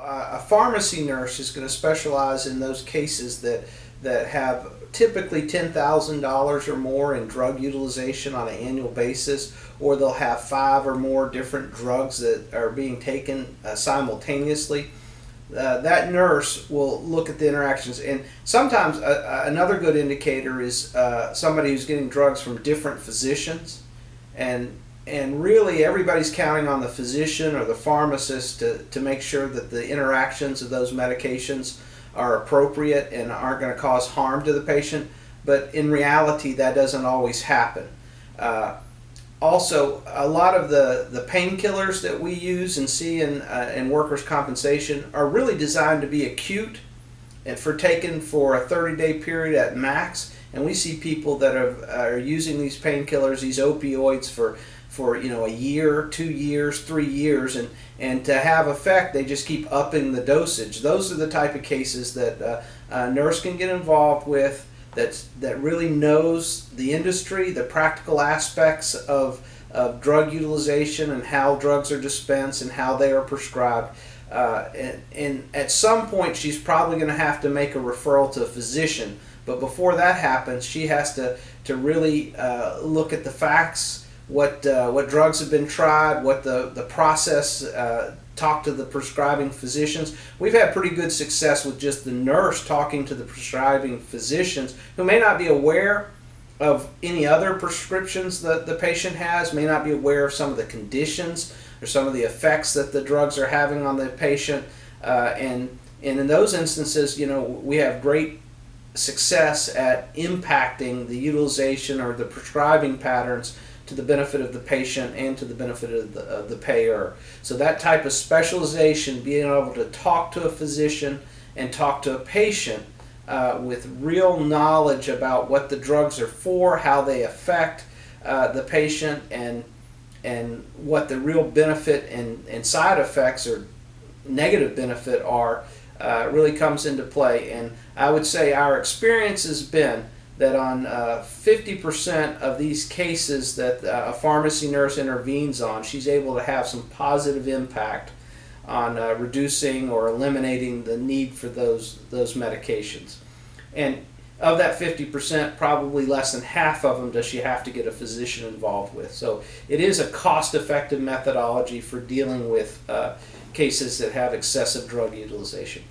A pharmacy nurse is going to specialize in those cases that have typically $10,000 or more in drug utilization on an annual basis, or they'll have 5 or more different drugs that are being taken simultaneously. That nurse will look at the interactions, and sometimes another good indicator is somebody who's getting drugs from different physicians, and really everybody's counting on the physician or the pharmacist to make sure that the interactions of those medications are appropriate and aren't going to cause harm to the patient, but in reality that doesn't always happen. Also, a lot of the painkillers that we use and see in workers' compensation are really designed to be acute and taken for a 30-day period at max. And we see people that are using these painkillers, these opioids, for a year, 2 years, 3 years, and to have effect, they just keep upping the dosage. Those are the type of cases that a nurse can get involved with, that really knows the industry, the practical aspects of drug utilization and how drugs are dispensed and how they are prescribed. And at some point she's probably going to have to make a referral to a physician, but before that happens she has to really look at the facts, what drugs have been tried, what the process, talk to the prescribing physicians. We've had pretty good success with just the nurse talking to the prescribing physicians who may not be aware of any other prescriptions that the patient has, may not be aware of some of the conditions or some of the effects that the drugs are having on the patient. And in those instances, we have great success at impacting the utilization or the prescribing patterns to the benefit of the patient and to the benefit of the payer. So that type of specialization, being able to talk to a physician and talk to a patient with real knowledge about what the drugs are for, how they affect the patient, and what the real benefit and side effects or negative benefit are, really comes into play. And I would say our experience has been that on 50% of these cases that a pharmacy nurse intervenes on, she's able to have some positive impact on reducing or eliminating the need for those medications. And of that 50%, probably less than half of them does she have to get a physician involved with. So it is a cost-effective methodology for dealing with cases that have excessive drug utilization.